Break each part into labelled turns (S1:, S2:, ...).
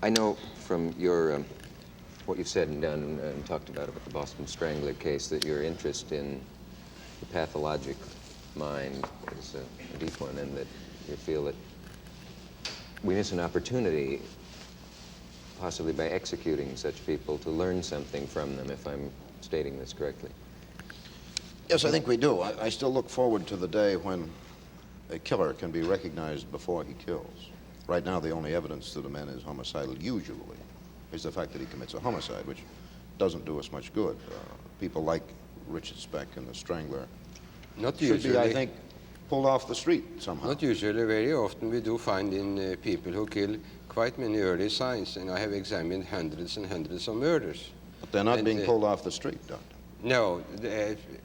S1: I know from your what you've said and done and talked about the Boston Strangler case that your interest in the pathologic mind is a deep one, and that you feel that we miss an opportunity, possibly by executing such people, to learn something from them, if I'm stating this correctly.
S2: Yes, I think we do. I still look forward to the day when a killer can be recognized before he kills. Right now, the only evidence that a man is homicidal, usually, is the fact that he commits a homicide, which doesn't do us much good. People like Richard Speck and the Strangler should be, I think, pulled off the street somehow.
S3: Not usually. Very often we do find in people who kill quite many early signs, and I have examined hundreds and hundreds of murders.
S2: But they're not being pulled off the street, Doctor.
S3: No,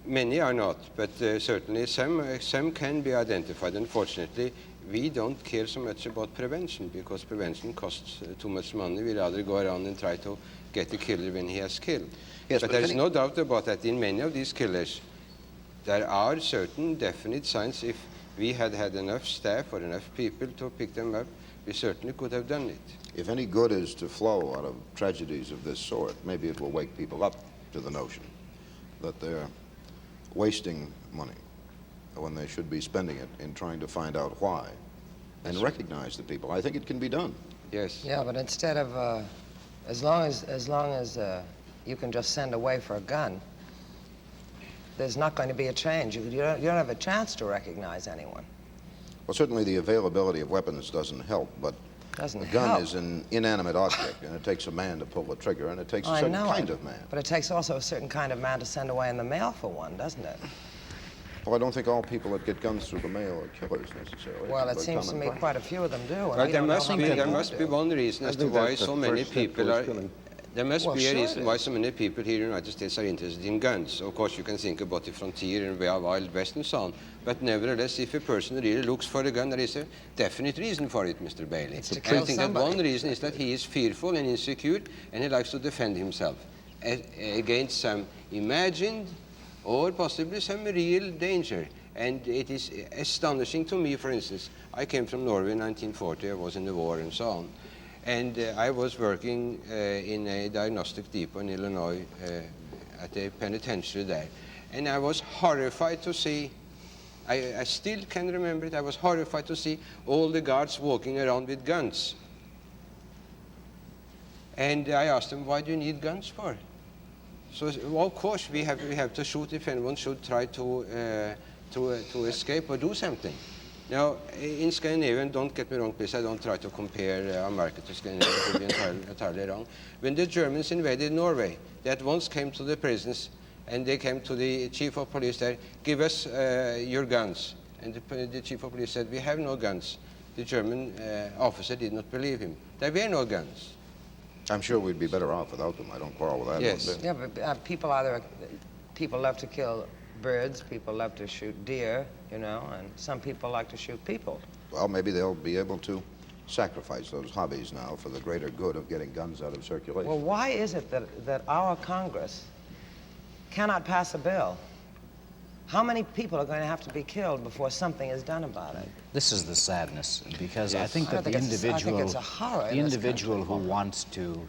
S3: many are not, but certainly some can be identified. Unfortunately, we don't care so much about prevention, because prevention costs too much money. We rather go around and try to get the killer when he has killed. Yes, but there is no doubt about that. In many of these killers, there are certain definite signs. If we had had enough staff or enough people to pick them up, we certainly could have done it.
S2: If any good is to flow out of tragedies of this sort, maybe it will wake people up to the notion that they're wasting money when they should be spending it in trying to find out why and recognize the people. I think it can be done.
S3: Yes.
S4: Yeah, but instead of, as long as you can just send away for a gun, there's not going to be a change. You don't have a chance to recognize anyone.
S2: Well, certainly the availability of weapons doesn't help, but the gun is an inanimate object, and it takes a man to pull the trigger, and it takes a certain kind of man.
S4: But it takes also a certain kind of man to send away in the mail for one, doesn't it?
S2: Well, I don't think all people that get guns through the mail are killers necessarily.
S4: Well, it seems to me quite a few of them do.
S3: Well, there must be one reason as to why so many people are... There must be a reason why so many people here in the United States are interested in guns. Of course, you can think about the frontier and Wild West and so on. But nevertheless, if a person really looks for a gun, there is a definite reason for it, Mr. Bailey.
S4: It's to kill
S3: I think that one reason is that he is fearful and insecure, and he likes to defend himself against some imagined or possibly some real danger. And it is astonishing to me, for instance, I came from Norway in 1940, I was in the war and so on. And I was working in a diagnostic depot in Illinois at a penitentiary there. And I was horrified to see, I still can remember it, I was horrified to see all the guards walking around with guns. And I asked them, why do you need guns for? So, well, of course, we have to shoot if anyone should try to escape or do something. Now, in Scandinavia, don't get me wrong, please, I don't try to compare America to Scandinavia, it would be entirely wrong. When the Germans invaded Norway, they at once came to the prisons, and they came to the chief of police there, give us your guns. And the chief of police said, we have no guns. The German officer did not believe him. There were no guns.
S2: I'm sure we'd be better off without them. I don't quarrel with that.
S3: Yes.
S4: Yeah, but people love to kill birds, people love to shoot deer, you know, and some people like to shoot people.
S2: Well, maybe they'll be able to sacrifice those hobbies now for the greater good of getting guns out of circulation.
S4: Well, why is it that our Congress cannot pass a bill? How many people are going to have to be killed before something is done about it?
S5: This is the sadness, because I think that the individual who wants to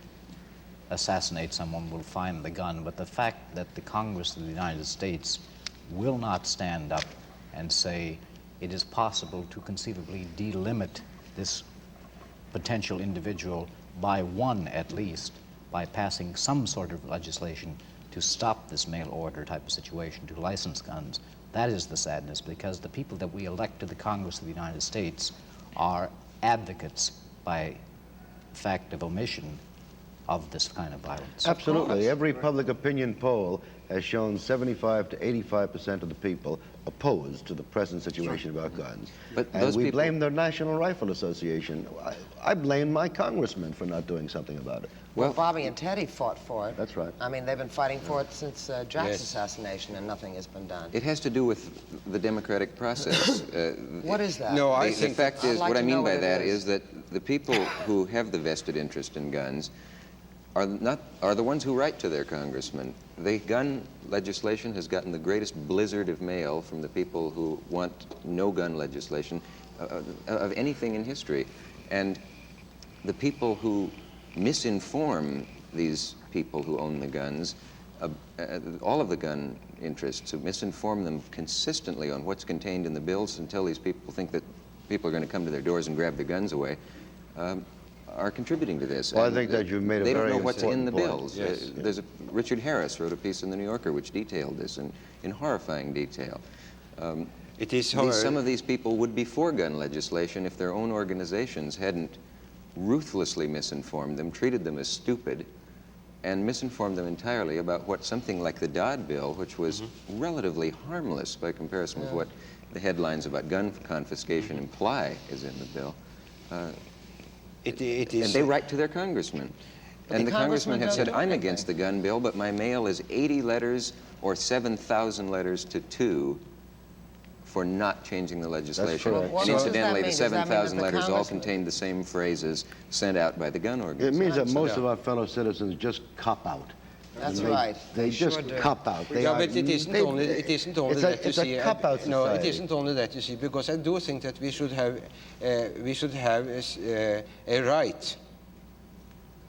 S5: assassinate someone will find the gun, but the fact that the Congress of the United States will not stand up and say it is possible to conceivably delimit this potential individual by one at least, by passing some sort of legislation to stop this mail order type of situation, to license guns. That is the sadness, because the people that we elect to the Congress of the United States are advocates by fact of omission of this kind of violence.
S6: Absolutely. Every public opinion poll has shown 75 to 85% of the people opposed to the present situation about guns.
S1: But
S6: and we blame the National Rifle Association. I blame my congressman for not doing something about it.
S4: Well, Bobby and Teddy fought for it.
S6: That's right.
S4: I mean, they've been fighting for it since Jack's assassination, and nothing has been done.
S1: It has to do with the democratic process.
S4: What is that?
S3: No,
S1: the fact is, what I mean by that is that the people who have the vested interest in guns are the ones who write to their congressmen. The gun legislation has gotten the greatest blizzard of mail from the people who want no gun legislation of anything in history. And the people who misinform these people who own the guns, all of the gun interests, to misinform them consistently on what's contained in the bills until these people think that people are going to come to their doors and grab their guns away, are contributing to this.
S6: Well, I
S1: And
S6: think that you've made a
S1: they
S6: very
S1: don't know what's in the
S6: important point.
S1: bills.
S3: Yes.
S1: Richard Harris wrote a piece in the New Yorker which detailed this in horrifying detail.
S3: It is
S1: Some of these people would be for gun legislation if their own organizations hadn't ruthlessly misinformed them, treated them as stupid, and misinformed them entirely about what something like the Dodd bill, which was relatively harmless by comparison with what the headlines about gun confiscation imply is in the bill.
S3: it
S1: And
S3: is.
S1: they write to their congressman. And the congressman has said, I'm against the gun bill, but my mail is 80 letters or 7,000 letters to 2 for not changing the legislation.
S6: correct.
S4: Well,
S1: And
S4: what does that
S1: incidentally,
S4: mean?
S1: the
S4: Does that mean that
S1: 7,000
S4: the
S1: letters all
S4: congressman-
S1: contained the same phrases sent out by the gun
S6: It
S1: organization.
S6: means that most of our fellow citizens just cop out.
S4: That's
S6: They-
S4: right.
S6: They
S4: sure
S6: just
S4: do.
S6: cop out. They
S3: Yeah,
S6: are-
S3: but it isn't only
S6: it's
S3: that you see.
S6: a cop-out
S3: No, it
S6: society.
S3: isn't only that you see, because I do think that we should have a right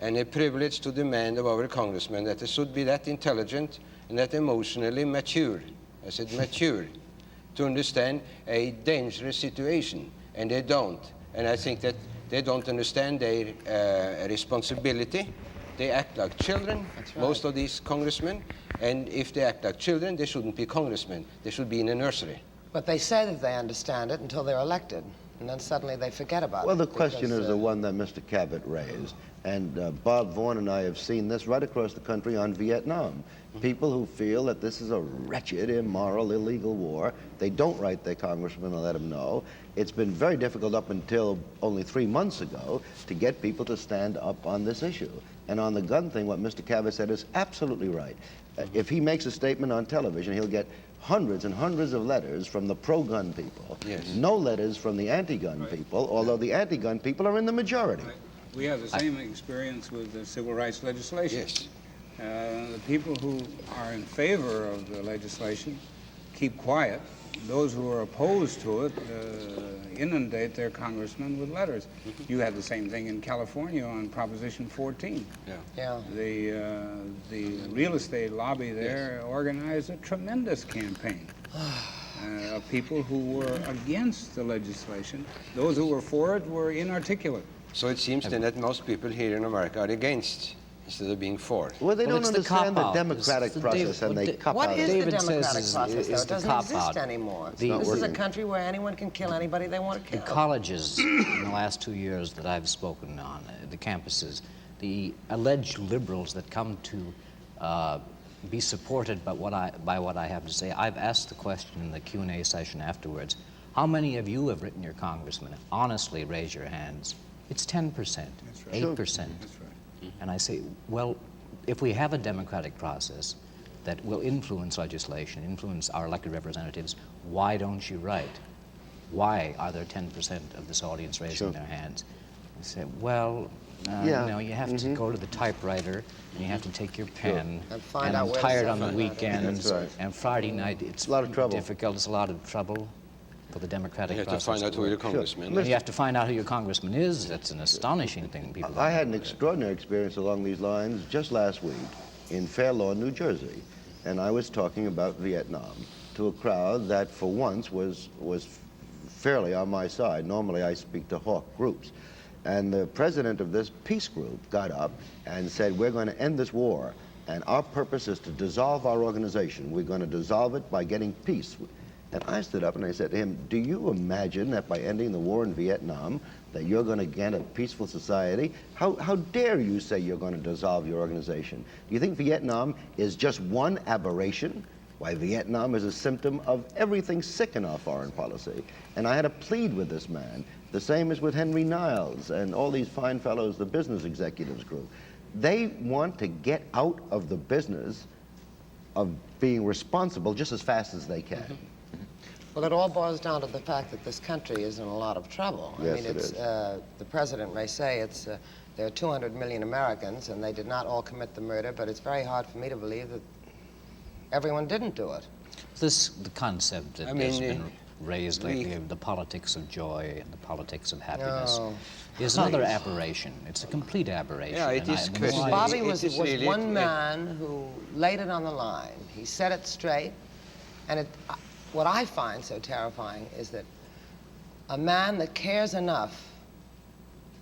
S3: and a privilege to demand of our congressmen that they should be that intelligent and that emotionally mature. I said mature, to understand a dangerous situation, and they don't. And I think that they don't understand their responsibility. They act like children, most of these congressmen, and if they act like children, they shouldn't be congressmen. They should be in a nursery.
S4: But they say that they understand it until they're elected, and then suddenly they forget about
S6: Well,
S4: it.
S6: the question
S4: because,
S6: is the one that Mr. Cavett raised, and Bob Vaughn and I have seen this right across the country on Vietnam. People who feel that this is a wretched, immoral, illegal war, they don't write their congressman and let them know. It's been very difficult up until only 3 months ago to get people to stand up on this issue. And on the gun thing, what Mr. Cavett said is absolutely right. If he makes a statement on television, he'll get hundreds and hundreds of letters from the pro-gun people.
S3: Yes.
S6: No letters from the anti-gun people, although the anti-gun people are in the majority.
S7: We have the same experience with the civil rights legislation.
S3: Yes.
S7: The people who are in favor of the legislation keep quiet. Those who are opposed to it inundate their congressmen with letters. You had the same thing in California on Proposition 14.
S4: Yeah.
S7: The real estate lobby there organized a tremendous campaign of people who were against the legislation. Those who were for it were inarticulate.
S3: So it seems then that most people here in America are against instead of being for.
S6: Well, they
S5: Well,
S6: don't
S5: it's the
S6: understand the
S5: cop-out.
S6: democratic
S5: It's the
S6: process, and they cop
S4: What
S6: out.
S4: is the
S5: David says
S4: democratic
S5: is-
S4: process, though?
S5: is
S4: It
S5: the
S4: doesn't
S5: cop-out.
S4: exist anymore.
S5: The-
S4: This is a
S6: working.
S4: country where anyone can kill anybody they want to
S5: The
S4: kill.
S5: colleges in the last 2 years that I've spoken on, the campuses, the alleged liberals that come to be supported by what I have to say, I've asked the question in the Q&A session afterwards, how many of you have written your congressman? Honestly, raise your hands. It's 10%, 8%. And I say, well, if we have a democratic process that will influence legislation, influence our elected representatives, why don't you write? Why are there 10% of this audience raising their hands? I say, well,
S6: Yeah.
S5: you know, you have to go to the typewriter and you have to take your pen.
S4: And find
S5: and
S4: out
S5: I'm
S4: where to
S5: tired
S4: send
S5: on the
S4: that.
S5: weekends.
S6: That's right.
S5: And Friday night, it's
S6: a lot of trouble.
S5: difficult. It's a lot of trouble for the democratic
S3: You have to
S5: process.
S3: find out who your
S5: work.
S3: congressman
S5: And
S3: is.
S5: you have to find out who your congressman is. That's an astonishing thing. People
S6: I
S5: don't
S6: had an
S5: know.
S6: extraordinary experience along these lines just last week in Fair Lawn, New Jersey, and I was talking about Vietnam to a crowd that for once was fairly on my side. Normally I speak to hawk groups. And the president of this peace group got up and said, we're going to end this war, and our purpose is to dissolve our organization. We're going to dissolve it by getting peace. And I stood up and I said to him, do you imagine that by ending the war in Vietnam that you're going to get a peaceful society? How dare you say you're going to dissolve your organization? Do you think Vietnam is just one aberration? Why, Vietnam is a symptom of everything sick in our foreign policy. And I had to plead with this man. The same as with Henry Niles and all these fine fellows, the business executives group. They want to get out of the business of being responsible just as fast as they can.
S4: Well, it all boils down to the fact that this country is in a lot of trouble.
S6: Yes,
S4: I mean,
S6: it
S4: it's,
S6: is.
S4: the president may say there are 200 million Americans, and they did not all commit the murder, but it's very hard for me to believe that everyone didn't do it.
S5: The concept that
S3: I
S5: there's
S3: mean,
S5: been raised lately of the politics of joy and the politics of happiness
S4: No.
S5: is another aberration. It's a complete aberration.
S3: Yeah, it
S5: And
S3: is
S5: the more
S3: questionable.
S5: I-
S4: Bobby
S3: It
S4: was
S3: is really-
S4: one man who laid it on the line. He set it straight. And what I find so terrifying is that a man that cares enough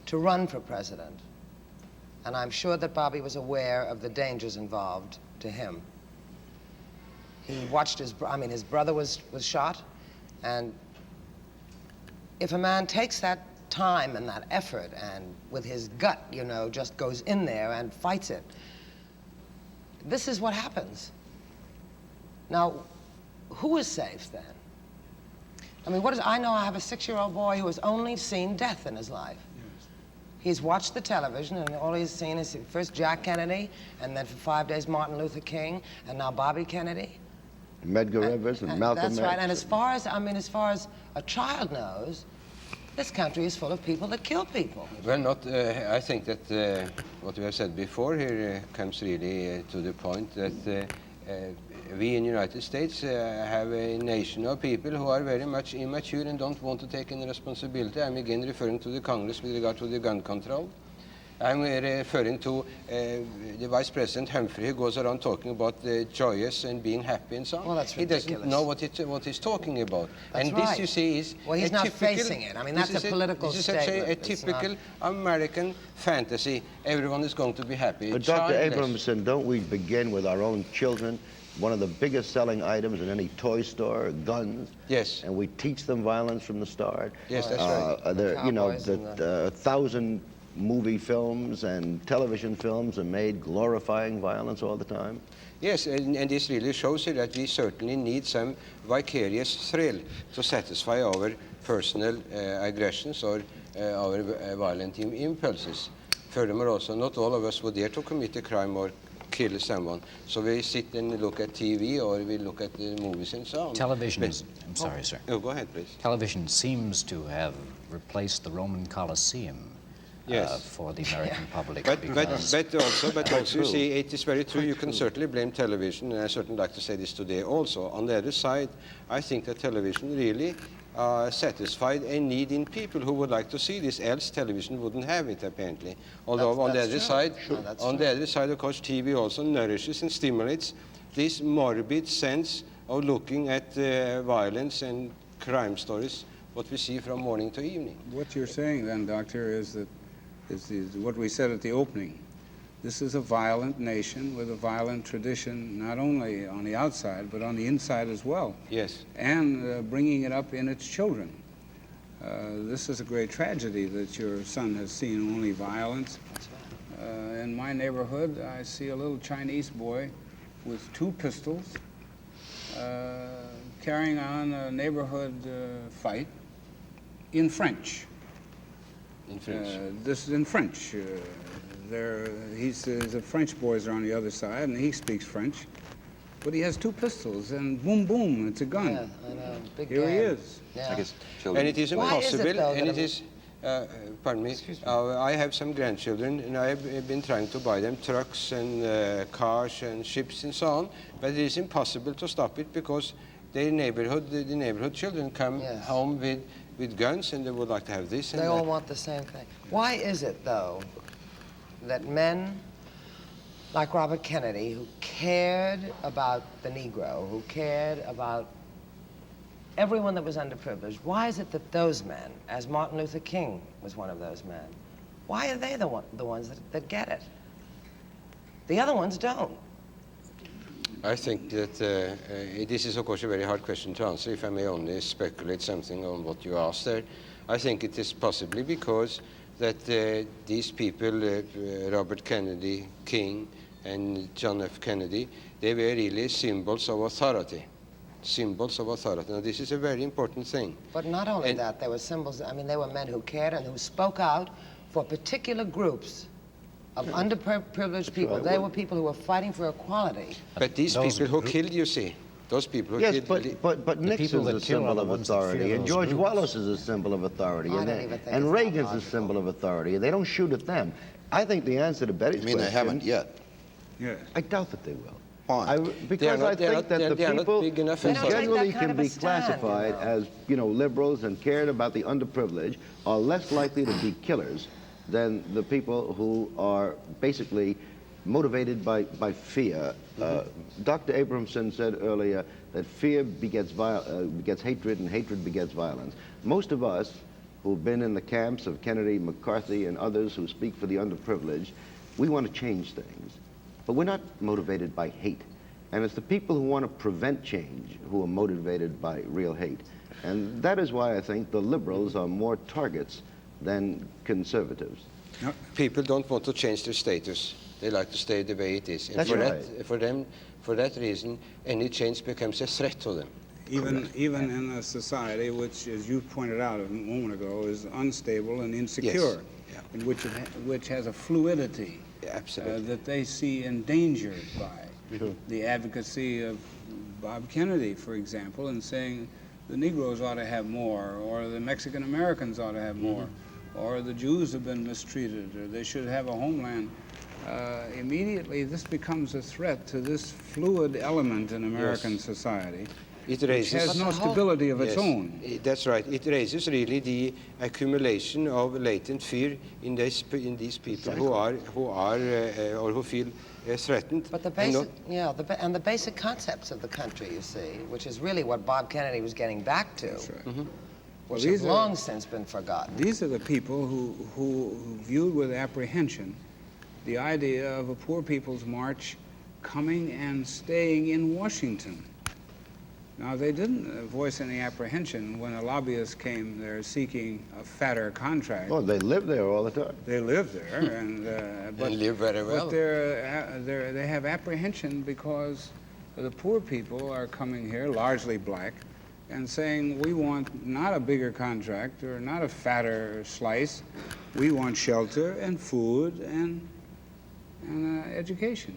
S4: to run for president, and I'm sure that Bobby was aware of the dangers involved to him. He watched his brother was shot, and if a man takes that time and that effort and with his gut, you know, just goes in there and fights it, this is what happens. Now, who is safe then? I mean, I know I have a 6-year-old boy who has only seen death in his life. He's watched the television, and all he's seen is first Jack Kennedy, and then for 5 days Martin Luther King, and now Bobby Kennedy.
S6: Medgar Evers and Malcolm X.
S4: That's right. And as far as a child knows, this country is full of people that kill people.
S3: Well, not. I think that what we have said before here comes really to the point that we in the United States have a nation of people who are very much immature and don't want to take any responsibility. I'm again referring to the Congress with regard to the gun control. I'm referring to the Vice President Humphrey, who goes around talking about joyous and being happy and so on.
S4: Well, that's
S3: he doesn't
S4: ridiculous.
S3: know what he's talking about.
S4: That's
S3: and
S4: right.
S3: this, you see, is
S4: Well, he's
S3: a
S4: not
S3: typical,
S4: facing it. I mean, that's
S3: this
S4: a
S3: is
S4: political
S3: This is
S4: statement.
S3: a
S4: It's
S3: typical American fantasy. Everyone is going to be happy.
S6: But Dr.
S3: Childless.
S6: Abrahamsen, don't we begin with our own children? One of the biggest selling items in any toy store are guns.
S3: Yes.
S6: And we teach them violence from the start.
S3: Yes, that's right.
S6: There, you know,
S4: Cowboys and
S6: 1,000 movie films and television films are made glorifying violence all the time.
S3: Yes, and this really shows you that we certainly need some vicarious thrill to satisfy our personal aggressions or our violent impulses. Furthermore, also, not all of us would dare to commit a crime or kill someone. So we sit and look at TV or we look at the movies and so on.
S5: Television is, I'm sorry, sir.
S3: Oh, go ahead, please.
S5: Television seems to have replaced the Roman Colosseum
S3: Yes.
S5: for the American public.
S3: But
S5: because
S3: also, you see, it is very true. You can certainly blame television, and I certainly like to say this today also. On the other side, I think that television really satisfied a need in people who would like to see this, else television wouldn't have it, apparently. Although on the
S4: That's
S3: other
S4: true.
S3: side,
S4: Sure. That's
S3: on
S4: true.
S3: the other side, of course, TV also nourishes and stimulates this morbid sense of looking at violence and crime stories, what we see from morning to evening.
S7: What you're saying then, Doctor, is what we said at the opening. This is a violent nation with a violent tradition, not only on the outside, but on the inside as well.
S3: Yes.
S7: And bringing it up in its children. This is a great tragedy that your son has seen only violence. In my neighborhood, I see a little Chinese boy with 2 pistols carrying on a neighborhood fight in French.
S3: In French.
S7: This is in French. The French boys are on the other side, and he speaks French. But he has 2 pistols, and boom, boom, it's a gun.
S4: Yeah, I know. Big
S7: Here he
S4: game.
S7: is.
S4: Yeah.
S1: I guess children.
S3: And it is
S4: Why is it,
S3: impossible,
S4: though,
S3: and
S4: that
S3: it is, pardon me, I have some grandchildren, and I have been trying to buy them trucks and cars and ships and so on, but it is impossible to stop it because the neighborhood children come
S4: Yes.
S3: home with guns, and they would like to have this and
S4: They
S3: that.
S4: all want the same thing. Why is it, though, that men like Robert Kennedy, who cared about the Negro, who cared about everyone that was underprivileged, why is it that those men, as Martin Luther King was one of those men, why are they the ones that get it? The other ones don't.
S3: I think that this is, of course, a very hard question to answer. If I may only speculate something on what you asked there, I think it is possibly because that these people, Robert Kennedy, King, and John F. Kennedy, they were really symbols of authority. Symbols of authority. Now, this is a very important thing.
S4: But not only
S3: And-
S4: that, they were symbols. I mean, they were men who cared and who spoke out for particular groups of underprivileged people. They were people who were fighting for equality.
S3: But these
S5: those
S3: people who
S5: group-
S3: killed, you see, those people who
S6: Yes,
S3: killed...
S6: but
S5: The people
S6: Nixon's
S5: that
S6: a
S5: kill are
S6: symbol
S5: the
S6: of
S5: ones that fear
S6: authority, and
S5: those
S6: George
S5: groups.
S6: Wallace is a symbol of authority,
S4: I
S6: and,
S4: don't even think
S6: and
S4: it's that
S6: Reagan's a
S4: logical.
S6: symbol of authority, and they don't shoot at them. I think the answer to Betty's
S2: You mean they
S6: question...
S2: haven't yet?
S7: Yes.
S6: I doubt that they will.
S2: Why?
S6: Because I think that the
S3: they are not
S6: people
S3: big enough
S6: who
S4: They don't take that
S6: generally
S4: kind
S6: can
S4: of a
S6: be
S4: stand,
S6: classified as, liberals and cared about the underprivileged are less likely to be killers than the people who are basically motivated by fear. Dr. Abrahamsen said earlier that fear begets hatred and hatred begets violence. Most of us who've been in the camps of Kennedy, McCarthy, and others who speak for the underprivileged, we want to change things. But we're not motivated by hate. And it's the people who want to prevent change who are motivated by real hate. And that is why I think the liberals are more targets than conservatives.
S3: People don't want to change their status. They like to stay the way it is. And
S6: That's right.
S3: For that reason, any change becomes a threat to them.
S7: Even in a society which, as you pointed out a moment ago, is unstable and insecure,
S3: Yeah.
S7: and which has a fluidity
S3: Absolutely.
S7: that they see endangered by the advocacy of Bob Kennedy, for example, in saying the Negroes ought to have more, or the Mexican Americans ought to have more, or the Jews have been mistreated, or they should have a homeland. Immediately, this becomes a threat to this fluid element in American society.
S3: It
S7: It
S3: raises...
S7: has no stability of its
S3: Yes,
S7: own.
S3: That's right. It raises really the accumulation of latent fear in these people who feel threatened.
S4: But the
S3: and
S4: basic, and the basic concepts of the country, you see, which is really what Bob Kennedy was getting back to,
S7: That's right.
S4: which
S7: these
S4: has
S7: are-
S4: long since been forgotten.
S7: These are the people who viewed with apprehension the idea of a poor people's march coming and staying in Washington. Now, they didn't voice any apprehension when a lobbyist came there seeking a fatter contract.
S6: Oh, they live there all the time.
S7: They live there, but
S3: live very well.
S7: But they have apprehension because the poor people are coming here, largely black, and saying, we want not a bigger contract or not a fatter slice. We want shelter and food and education.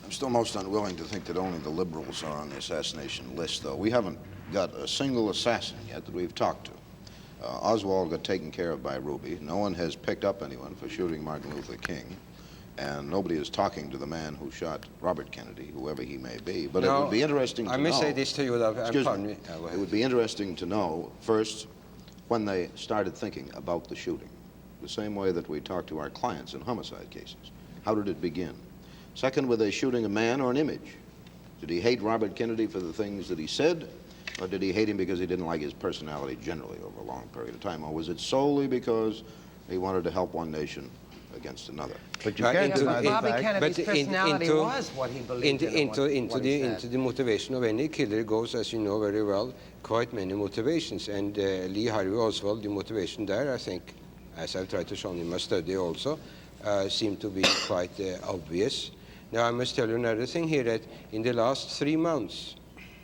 S2: I'm still most unwilling to think that only the liberals are on the assassination list, though. We haven't got a single assassin yet that we've talked to. Oswald got taken care of by Ruby. No one has picked up anyone for shooting Martin Luther King. And nobody is talking to the man who shot Robert Kennedy, whoever he may be. But it would be interesting to know...
S3: I may say this to you,
S2: Excuse
S3: pardon
S2: me.
S3: me. Go
S2: It
S3: ahead.
S2: would be interesting to know, first, when they started thinking about the shooting. The same way that we talk to our clients in homicide cases. How did it begin? Second, were they shooting a man or an image? Did he hate Robert Kennedy for the things that he said, or did he hate him because he didn't like his personality generally over a long period of time? Or was it solely because he wanted to help one nation against another?
S6: But you
S3: Right,
S6: can't
S3: into-
S6: deny the
S4: Bobby
S6: fact...
S4: Kennedy's
S3: But
S4: personality was what he believed in and what he said.
S3: into the motivation of any killer goes, as you know very well, quite many motivations. And Lee Harvey Oswald, the motivation there, I think, as I've tried to show in my study also, seemed to be quite obvious. Now, I must tell you another thing here, that in the last 3 months,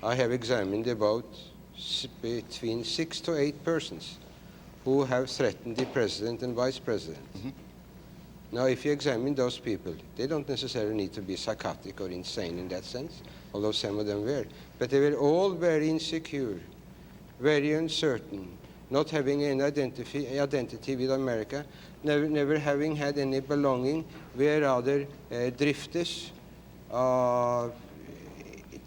S3: I have examined about between 6 to 8 persons who have threatened the president and vice president. Now, if you examine those people, they don't necessarily need to be psychotic or insane in that sense, although some of them were. But they were all very insecure, very uncertain, not having any identity with America, never having had any belonging, were rather drifters,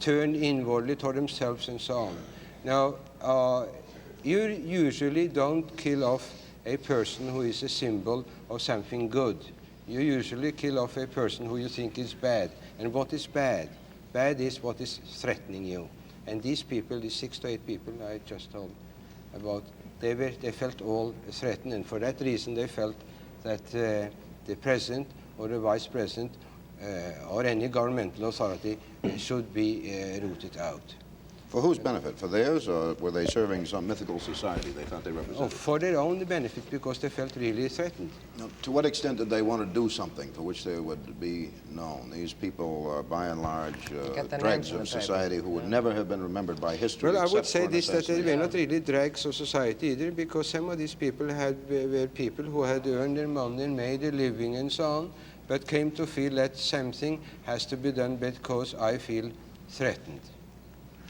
S3: turned inwardly toward themselves and so on. Now, you usually don't kill off a person who is a symbol of something good. You usually kill off a person who you think is bad. And what is bad? Bad is what is threatening you. And these people, these 6 to 8 people I just told about, they felt all threatened, and for that reason they felt that the president or the vice president or any governmental authority should be rooted out.
S2: For whose benefit? For theirs, or were they serving some mythical society they thought they represented?
S3: For their own benefit, because they felt really threatened.
S2: Now, to what extent did they want to do something for which they would be known? These people are, by and large,
S4: Get their
S2: dregs
S4: names in
S2: of
S4: the paper.
S2: society who would never have been remembered by history.
S3: Well, I would
S2: except
S3: say
S2: for an
S3: this, that they were
S2: assassination.
S3: not really dregs of society either, because some of these people were people who had earned their money and made a living and so on, but came to feel that something has to be done because I feel threatened.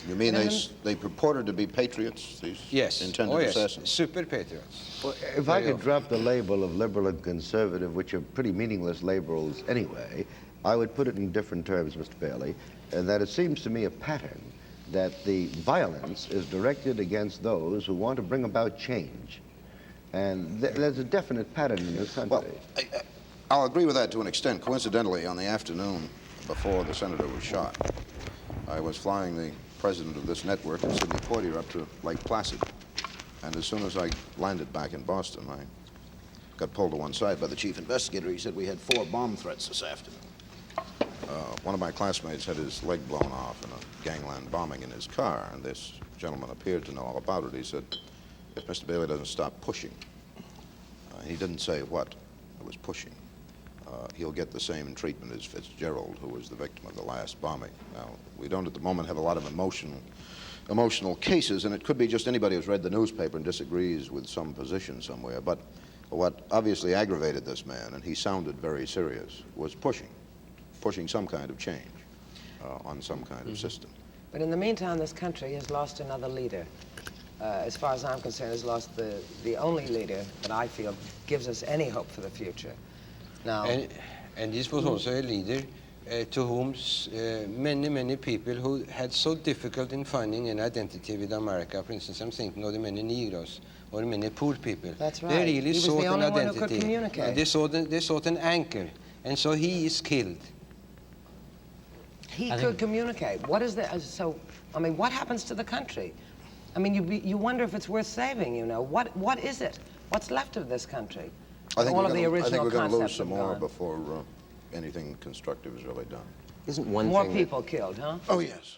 S2: You mean
S4: And
S2: they purported to be patriots, these
S3: Yes.
S2: intended
S3: Oh, yes.
S2: assassins?
S3: Super patriots.
S6: Well, if I could drop the label of liberal and conservative, which are pretty meaningless labels anyway, I would put it in different terms, Mr. Bailey, and that it seems to me a pattern that the violence is directed against those who want to bring about change. And there's a definite pattern in this country.
S2: Well, I'll agree with that to an extent. Coincidentally, on the afternoon before the senator was shot, I was flying the president of this network, Sidney Poitier, up to Lake Placid. And as soon as I landed back in Boston, I got pulled to one side by the chief investigator. He said we had 4 bomb threats this afternoon. One of my classmates had his leg blown off in a gangland bombing in his car, and this gentleman appeared to know all about it. He said, if Mr. Bailey doesn't stop pushing, he didn't say what it was pushing, he'll get the same treatment as Fitzgerald, who was the victim of the last bombing. Now, we don't at the moment have a lot of emotional cases, and it could be just anybody who's read the newspaper and disagrees with some position somewhere, but what obviously aggravated this man, and he sounded very serious, was pushing some kind of change on some kind of system.
S4: But in the meantime, this country has lost another leader. As far as I'm concerned, has lost the only leader that I feel gives us any hope for the future. Now,
S3: And this was also a leader to whom many people who had so difficult in finding an identity with America, for instance, I'm thinking of the many Negroes or the many poor people.
S4: That's right.
S3: They really
S4: He was
S3: sought
S4: the
S3: an
S4: only one
S3: identity.
S4: who could communicate.
S3: They sought an anchor, and so he is killed.
S4: he could communicate. What is the, so, I mean, what happens to the country? I mean, you wonder if it's worth saving, you know. What is it? What's left of this country?
S2: I think
S4: All
S2: we're
S4: of the
S2: gonna- I think
S4: original
S2: we're going to lose
S4: concepts
S2: some
S4: have
S2: more
S4: gone.
S2: before anything constructive is really done.
S1: Isn't one
S4: More
S1: thing that-
S4: people killed, huh?
S2: Oh, yes.